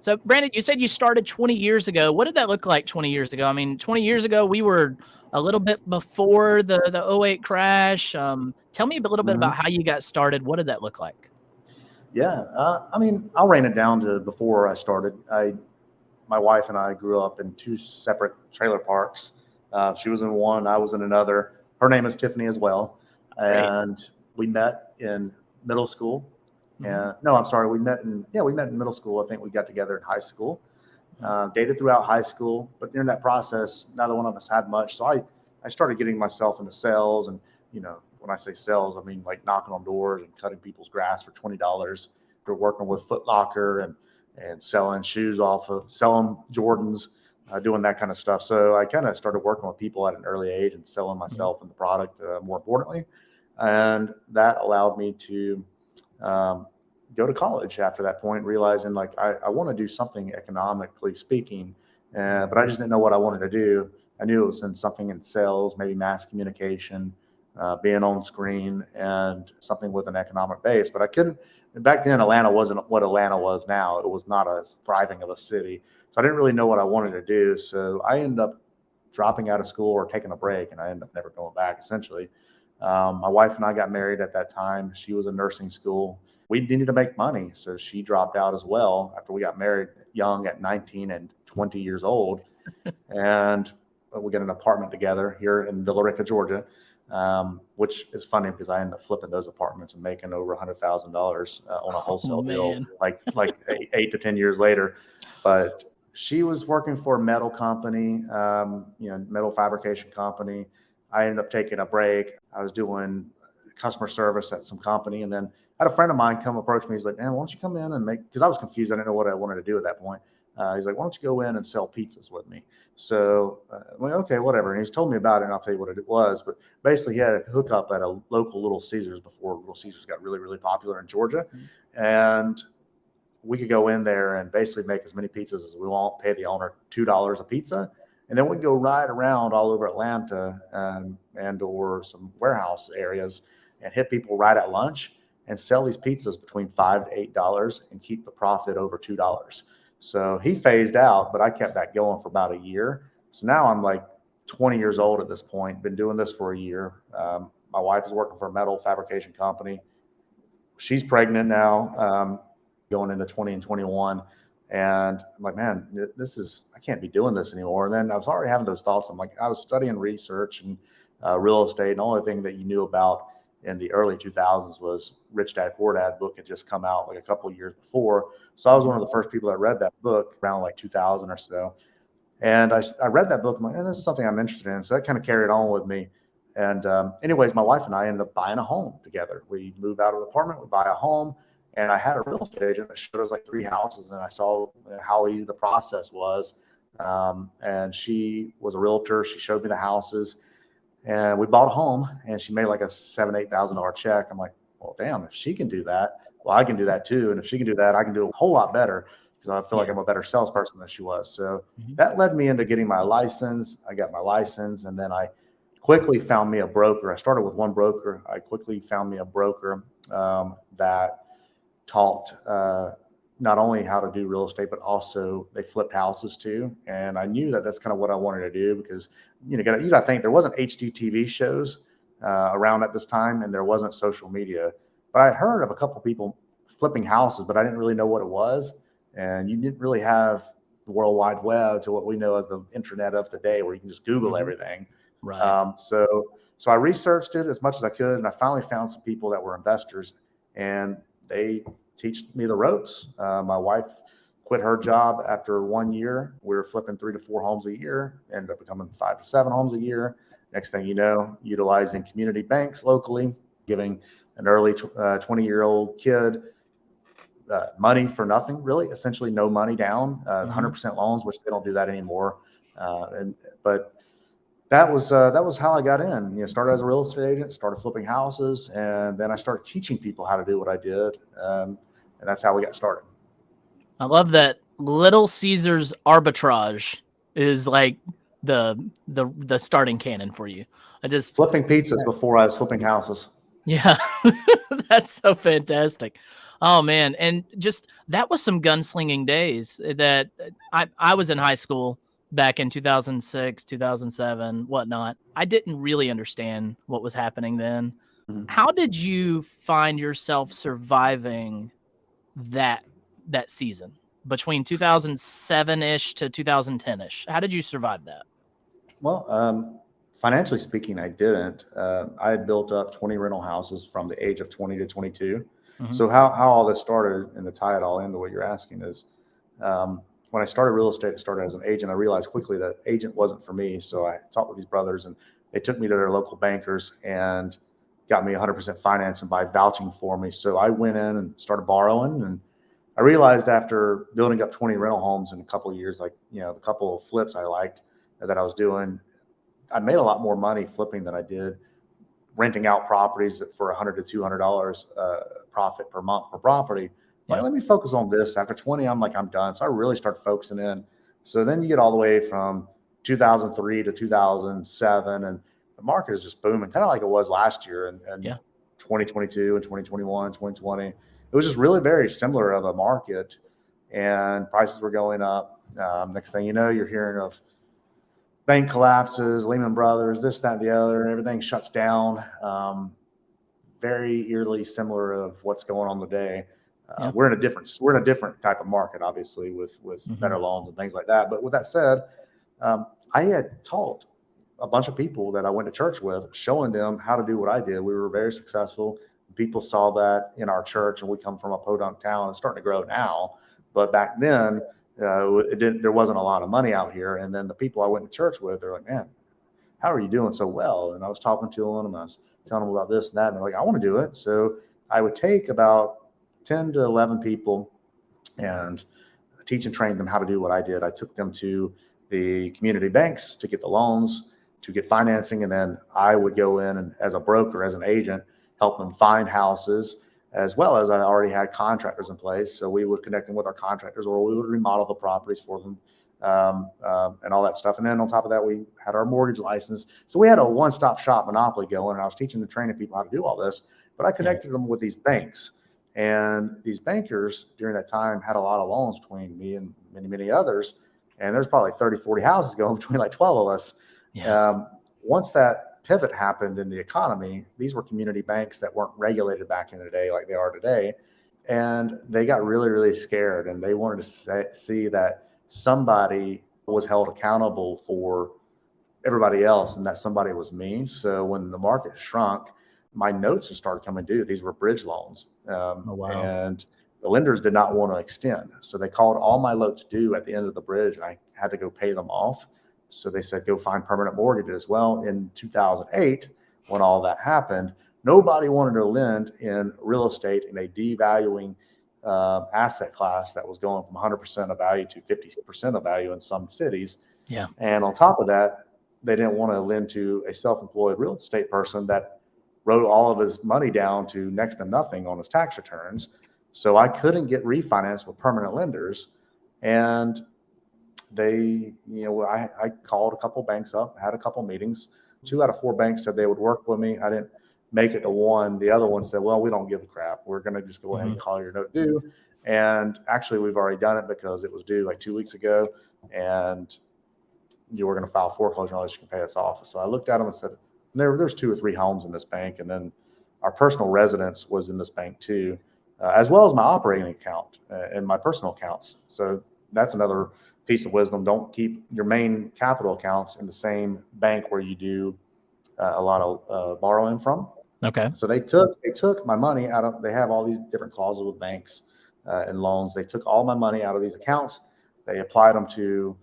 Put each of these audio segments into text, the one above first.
So, Brandon, you said you started 20 years ago. What did that look like 20 years ago? I mean, 20 years ago, we were a little bit before the '08 crash. Tell me a little bit about Mhm. how you got started. What did that look like? Yeah, I mean, I'll rein it down to before I started. My wife and I grew up in two separate trailer parks. She was in one, I was in another. Her name is Tiffany as well, Great. and we met in middle school. Mhm. And no, I'm sorry, we met in middle school. I think we got together in high school. Dated throughout high school, but during that process, neither one of us had much. So I started getting myself into sales, and when I say sales, I mean like knocking on doors and cutting people's grass for $20. For working with Foot Locker and selling shoes selling Jordans, doing that kind of stuff. So I kind of started working with people at an early age and selling Mhm. myself and the product, more importantly, and that allowed me to um, go to college after that point, realizing like I want to do something economically speaking, but I just didn't know what I wanted to do. I knew it was in something in sales, maybe mass communication, being on screen, and something with an economic base. But I couldn't. Back then, Atlanta wasn't what Atlanta was now. It was not as thriving of a city, so I didn't really know what I wanted to do. So I ended up dropping out of school or taking a break, and I ended up never going back. Essentially, my wife and I got married at that time. She was in nursing school. We needed to make money, so she dropped out as well after we got married young at 19 and 20 years old. And we got an apartment together here in Villarica, Georgia, which is funny because I ended up flipping those apartments and making over $100,000 on a Oh wholesale deal, man. like 8 to 10 years later. But she was working for a metal company, metal fabrication company. I ended up taking a break. I was doing customer service at some company, and then I had a friend of mine come approach me. He's like, "Man, why don't you come in and make?" Because I was confused. I didn't know what I wanted to do at that point. He's like, "Why don't you go in and sell pizzas with me?" So I'm like, okay, whatever. And he's told me about it, and I'll tell you what it was. But basically, he had a hookup at a local Little Caesars before Little Caesars got really, really popular in Georgia, and we could go in there and basically make as many pizzas as we want, pay the owner $2 a pizza, and then we can go ride around all over Atlanta, and or some warehouse areas and hit people right at lunch and sell these pizzas between $5 to $8 and keep the profit over $2. So he phased out, but I kept that going for about a year. So now I'm like 20 years old at this point, been doing this for a year. My wife is working for a metal fabrication company. She's pregnant now, going into 20 and 21. And I'm like, man, I can't be doing this anymore. And then I was already having those thoughts. I'm like, I was studying research and real estate. And the only thing that you knew about in the early 2000s was Rich Dad Poor Dad book had just come out like a couple of years before. So I was one of the first people that read that book around like 2000 or so. And I read that book. I'm like, this is something I'm interested in. So that kind of carried on with me. And anyways, my wife and I ended up buying a home together. We moved out of the apartment, we buy a home. And I had a real estate agent that showed us like 3 houses. And I saw how easy the process was. And she was a realtor. She showed me the houses. And we bought a home. And she made like a $7,000 to $8,000 check. I'm like, well, damn, if she can do that, well, I can do that too. And if she can do that, I can do a whole lot better, because I feel like Yeah. I'm a better salesperson than she was. So Mhm. that led me into getting my license. I got my license, and then I quickly found me a broker. I started with one broker. I quickly found me a broker that taught not only how to do real estate, but also they flipped houses too. And I knew that that's kind of what I wanted to do, because you got to think there wasn't HGTV shows around at this time, and there wasn't social media. But I heard of a couple people flipping houses, but I didn't really know what it was. And you didn't really have the World Wide Web to what we know as the internet of today, where you can just Google Mhm. everything. Right. So I researched it as much as I could, and I finally found some people that were investors, and they teach me the ropes. My wife quit her job after 1 year. We were flipping 3 to 4 homes a year, ended up becoming 5 to 7 homes a year. Next thing you know, utilizing community banks locally, giving an early 20-year-old kid money for nothing, really, essentially no money down, 100% loans, which they don't do that anymore. But that was how I got in. Started as a real estate agent, started flipping houses, and then I started teaching people how to do what I did, and that's how we got started. I love that Little Caesars arbitrage is like the starting cannon for you. I just Flipping pizzas before I was flipping houses. Yeah, that's so fantastic. Oh man, and just that was some gunslinging days that I was in high school back in 2006, 2007, whatnot. I didn't really understand what was happening then. Mhm. How did you find yourself surviving that that season between 2007-ish to 2010-ish? How did you survive that? Well, financially speaking, I didn't. I had built up 20 rental houses from the age of 20 to 22. Mhm. So how all this started, and to tie it all into what you're asking is, when I started real estate, I started as an agent. I realized quickly that agent wasn't for me. So I talked with these brothers, and they took me to their local bankers and got me 100% financing by vouching for me. So I went in and started borrowing, and I realized after building up 20 rental homes in a couple of years, like, the couple of flips I liked that I was doing, I made a lot more money flipping than I did renting out properties for $100 to $200 profit per month per property. Like, Yeah. let me focus on this. After 20, I'm like, I'm done. So I really started focusing in. So then you get all the way from 2003 to 2007, and the market is just booming, kind of like it was last year and Yeah. 2022 and 2021, 2020. It was just really very similar of a market, and prices were going up. Next thing you know, you're hearing of bank collapses, Lehman Brothers, this, that, and the other, and everything shuts down. Very eerily similar of what's going on today. Yeah. We're in a different type of market, obviously, with better Mhm. loans and things like that. But with that said, I had taught a bunch of people that I went to church with, showing them how to do what I did. We were very successful. People saw that in our church, and we come from a podunk town. It's starting to grow now, but back then, it didn't. There wasn't a lot of money out here. And then the people I went to church with, they're like, "Man, how are you doing so well?" And I was talking to them, and I was telling them about this and that. And they're like, "I want to do it." So I would take about 10 to 11 people and teach and train them how to do what I did. I took them to the community banks to get the loans, to get financing, and then I would go in and, as a broker, as an agent, help them find houses, as well as I already had contractors in place. So we would connect them with our contractors, or we would remodel the properties for them, and all that stuff. And then on top of that, we had our mortgage license. So we had a one-stop shop monopoly going, and I was teaching and training people how to do all this. But I Yeah. connected them with these banks. And these bankers during that time had a lot of loans between me and many, many others. And there's probably 30, 40 houses going between like 12 of us. Yeah. Once that pivot happened in the economy, these were community banks that weren't regulated back in the day like they are today. And they got really, really scared, and they wanted to see that somebody was held accountable for everybody else, and that somebody was me. So when the market shrunk, my notes had started coming due. These were bridge loans, Oh wow. and the lenders did not want to extend. So they called all my notes due at the end of the bridge. I had to go pay them off. So they said, go find permanent mortgages. Well, in 2008, when all that happened, nobody wanted to lend in real estate in a devaluing asset class that was going from 100% of value to 50% of value in some cities. Yeah. And on top of that, they didn't want to lend to a self-employed real estate person that wrote all of his money down to next to nothing on his tax returns. So I couldn't get refinanced with permanent lenders. And I called a couple banks up, had a couple meetings. 2 out of 4 banks said they would work with me. I didn't make it to one. The other one said, well, we don't give a crap. We're going to just go ahead and call your note due. And actually, we've already done it because it was due like 2 weeks ago. And you were going to file foreclosure unless you can pay us off. So I looked at them and said, there's 2 or 3 homes in this bank. And then our personal residence was in this bank too, as well as my operating account and my personal accounts. So that's another piece of wisdom. Don't keep your main capital accounts in the same bank where you do a lot of borrowing from. Okay. So they took my money out of, they have all these different clauses with banks and loans. They took all my money out of these accounts. They applied them to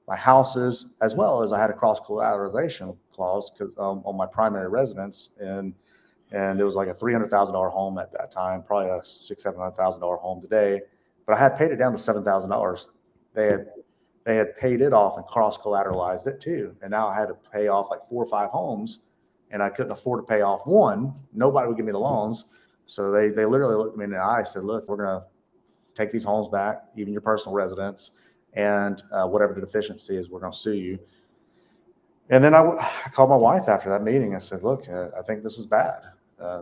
my houses, as well as I had a cross collateralization clause on my primary residence, and it was like a $300,000 home at that time, probably a $600,000-$700,000 home today. But I had paid it down to $7,000. They had paid it off and cross collateralized it too, and now I had to pay off like 4 or 5 homes, and I couldn't afford to pay off one. Nobody would give me the loans, so they literally looked me in the eye and said, "Look, we're gonna take these homes back, even your personal residence, and whatever the deficiency is, we're going to sue you." And then I called my wife after that meeting. I said, "Look, I think this is bad.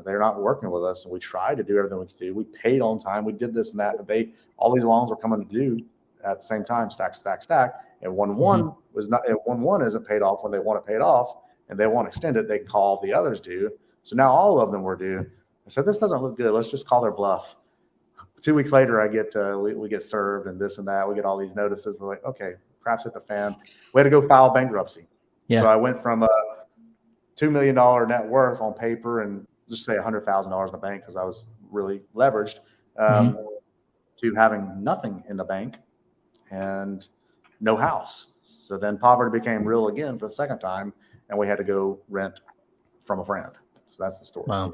they're not working with us. And we tried to do everything we could do. We paid on time. We did this and that, but all these loans were coming to due at the same time, stack, stack, stack. And when one isn't paid off when they want it paid off and they won't extend it, they call the others due. So now all of them were due. I said, this doesn't look good. Let's just call their bluff. 2 weeks later, we get served and this and that. We get all these notices. We're like, okay, crap's hit the fan. We had to go file bankruptcy. Yeah. So I went from a $2 million net worth on paper and just say $100,000 in the bank because I was really leveraged to having nothing in the bank and no house. So then poverty became real again for the second time, and we had to go rent from a friend. So that's the story. Wow.